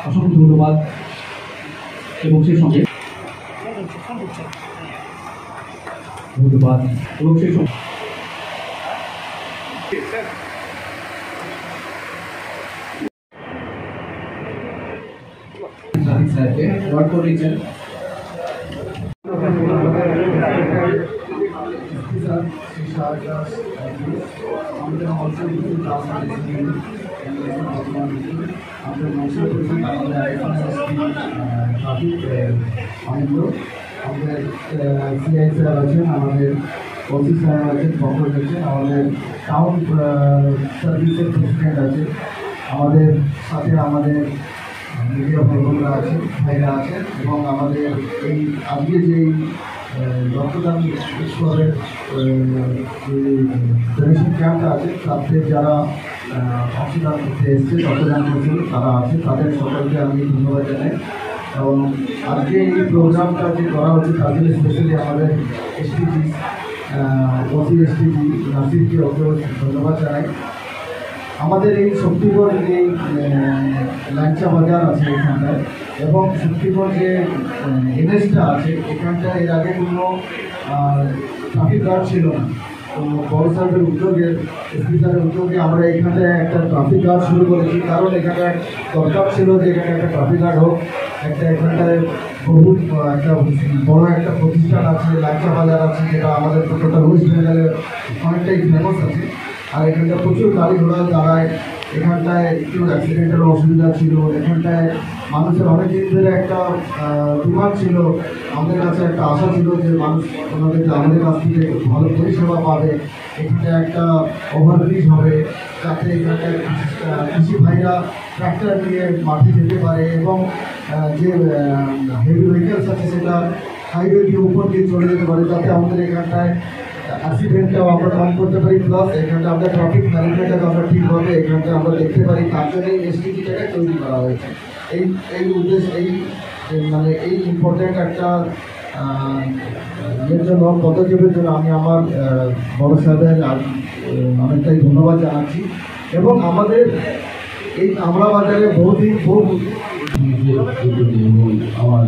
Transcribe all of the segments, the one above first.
অসংখ্য ধন্যবাদ এবং সেই সঙ্গে ধন্যবাদ এবং সেই সঙ্গে স্যারকে ওয়ার্ড করে দিচ্ছেন। আমাদের সিআই স্যার আছেন, আমাদের ওসি স্যার আছেন, ফখর আছেন, আমাদের টাউন সার্ভিসের প্রেসিডেন্ট আছে, আমাদের সাথে আমাদের মিডিয়া ভাইবোনরা আছেন, ভাইরা আছেন এবং আমাদের এই আজকে যে রক্তদান উৎসবের ডোনেশন ক্যাম্পটা আছে তাতে যারা অংশদান করতে এসছে, রক্তদান করছেন তারা আছে, তাদের সকলকে আমি ধন্যবাদ জানাই। এবং আজকে এই প্রোগ্রামটা যে করা হচ্ছে তার জন্য স্পেশালি আমাদের এসটিজি ওসি এসটিজি নাসিরকে ওকে ধন্যবাদ জানাই। আমাদের এই শক্তিগড় এই ল্যাংচা বাজার আছে এখানটায় এবং শক্তিগড় যে এনএসটা আছে এখানটায় এর আগে কোনো ট্রাফিক গার্ড ছিল না। তো বড় সাহেবের উদ্যোগে এসপি স্যারের উদ্যোগে আমরা এখানটায় একটা ট্রাফিক গার্ড শুরু করেছি, কারণ এখানে দরকার ছিল যে এখানে একটা ট্রাফিক গার্ড হোক। এখানটায় বহু একটা বড় একটা প্রতিষ্ঠান আছে, ল্যাংচা বাজার আছে, যেটা আমাদের টোটাল ওয়েস্ট বেঙ্গলে অনেকটাই ফেমাস আছে। আর এখানটায় প্রচুর গাড়ি ঘোড়া দাঁড়ায়, এখানটায় একটু অ্যাক্সিডেন্টের অসুবিধা ছিল, এখানটায় মানুষের অনেক দিন ধরে একটা ডিমান্ড ছিল, আমাদের কাছে একটা আশা ছিল যে মানুষ আমাদের কাছ থেকে ভালো পরিষেবা পাবে, এখানটায় একটা ওভারব্রিজ হবে যাতে এখানটায় কৃষি ভাইরা ট্রাক্টর নিয়ে মাঠে যেতে পারে এবং যে হেভি ভেহিকেলস আছে সেটা হাইওয়ে দিয়ে উপর দিয়ে চলে যেতে পারে, যাতে আমাদের এখানটায় অ্যাক্সিডেন্টটাও আমরা কম করতে পারি, প্লাস এখানটা আমরা ট্রাফিক ম্যানেজমেন্টটাকে আমরা ঠিকভাবে এখানটা আমরা দেখতে পারি। তার জন্য এই এসটিজিটাকে তৈরি করা হয়েছে। এই উদ্দেশ্য মানে এই ইম্পর্ট্যান্ট একটা এর জন্য পদক্ষেপের জন্য আমি আমার বড় সাহেবের অনেকটাই ধন্যবাদ জানাচ্ছি। এবং আমাদের এই আমরা বাজারে বহুদিন আমার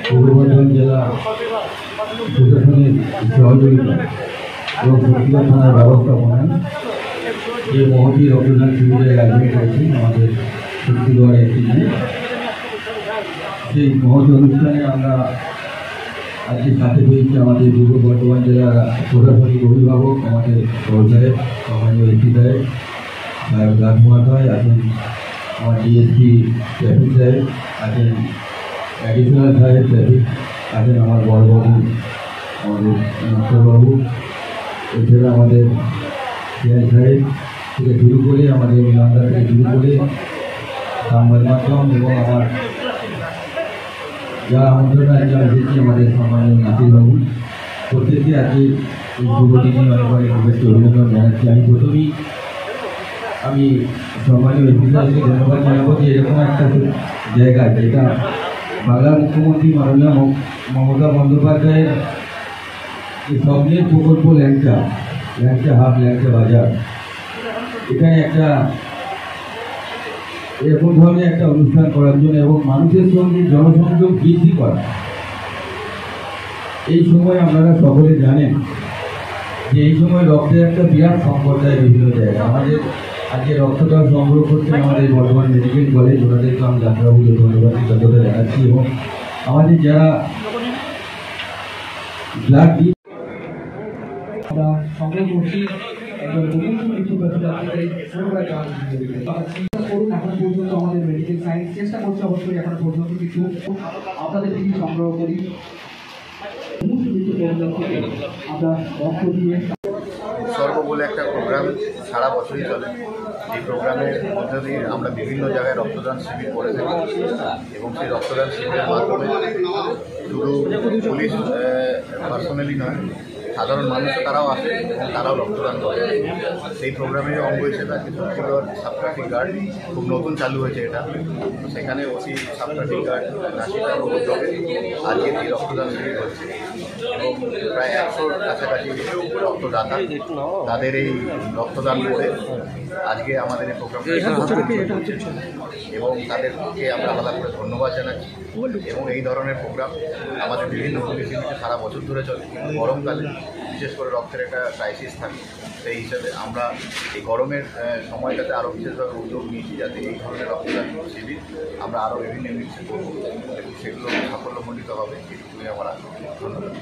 পূর্ব বর্ধমান জেলা প্রশাসনের সহযোগিতা এবং শক্তিগড় থানার ব্যবস্থাপনায় যে মহতি রক্তদান শিবিরের আয়োজন করেছি আমাদের শক্তিগড় এসটিজি, সেই মহতি অনুষ্ঠানে আমরা আজকে সাথে পেয়েছি আমাদের পূর্ব বর্ধমান জেলার প্রশাসনিক অভিভাবক, আমাদের বড় সাহেব, সম্মানীয় এসপি সাহেব, সাহেব দাস মহাশয় আছেন, আমার ডিএসপি ট্রাফিক সাহেব আছেন, অ্যাডিশনাল সাহেব ট্রাফিক আছেন, আমার বড়বাবু আমাদের নকশাবাবু, এছাড়া আমাদের সিআই সাহেব থেকে শুরু করে আমাদের মিলানদা থেকে শুরু করে সংবাদ মাধ্যম এবং আমার যারা আমন্ত্রণ আছে এসেছি আমাদের সম্মানীয় নাসিরবাবু, প্রত্যেকে আজকে এই শুভ দিনে অনেক অনেক শুভেচ্ছা অভিনন্দন জানাচ্ছি। আমি প্রথমেই সম্মানীয় এসপি সাহেবকে ধন্যবাদ জানাবো যে এরকম একটা জায়গা যেটা বাংলার মুখ্যমন্ত্রী মাননীয় মমতা বন্দ্যোপাধ্যায়ের যে স্বপ্নের প্রকল্প ল্যাংচা হাট, ল্যাংচা বাজার, এখানে একটা এরকম ধরনের একটা অনুষ্ঠান করার জন্য এবং মানুষের সঙ্গে জনসংযোগ বৃদ্ধি করা। এই সময় আপনারা সকলে জানেন যে এই সময় রক্তের একটা বিরাট সংকট দেয় বিভিন্ন জায়গায়। আমাদের আজকে রক্তটা সংগ্রহ করতে আমাদের বর্ধমান মেডিকেল কলেজ, ওনাদেরকে আমি ডাক্তারবাবুকে ধন্যবাদ কৃতজ্ঞতা জানাচ্ছি এবং আমাদের যারা ব্লাড আমরা সংগ্রহ করছি এখন পর্যন্ত আমাদের মেডিকেল সায়েন্স চেষ্টা করছে অবশ্যই এখনো পর্যন্ত কিছু আপনাদের থেকে সংগ্রহ করি। আমরা রক্ত দিয়ে সর্ব বলে একটা প্রোগ্রাম সারা বছরই চলে। এই প্রোগ্রামের মধ্যে দিয়ে আমরা বিভিন্ন জায়গায় রক্তদান শিবির করে থাকি এবং সেই রক্তদান শিবিরের মাধ্যমে শুধু পুলিশ পার্সোনালি নয়, সাধারণ মানুষও তারাও আসে এবং তারাও রক্তদান করে। সেই প্রোগ্রামের অঙ্গ হিসেবে আজকে শক্তিগড় সাবট্রাফিক গার্ড খুব নতুন চালু হয়েছে এটা, তো সেখানে ওসি সাবট্রাফিক গার্ড নাসিকার উদ্যোগে আজকে এই রক্তদান শিবির হচ্ছে এবং প্রায় 100-র কাছাকাছি রক্তদাতা তাদের এই রক্তদান করে আজকে আমাদের এই প্রোগ্রামটা এবং তাদেরকে আমরা আলাদা করে ধন্যবাদ জানাচ্ছি। এবং এই ধরনের প্রোগ্রাম আমাদের বিভিন্ন পরিস্থিতিতে সারা বছর ধরে চলে, কিন্তু গরমকালে বিশেষ করে রক্তের একটা ক্রাইসিস থাকে, সেই হিসাবে আমরা এই গরমের সময়টাতে আরও বিশেষভাবে উদ্যোগ নিয়েছি যাতে এই ধরনের রক্তদান শিবির আমরা আরও বিভিন্ন ইউনিটে করব এবং সেগুলো সাফল্যমণ্ডিত হবে, এটুকুই আমার আশা। ধন্যবাদ।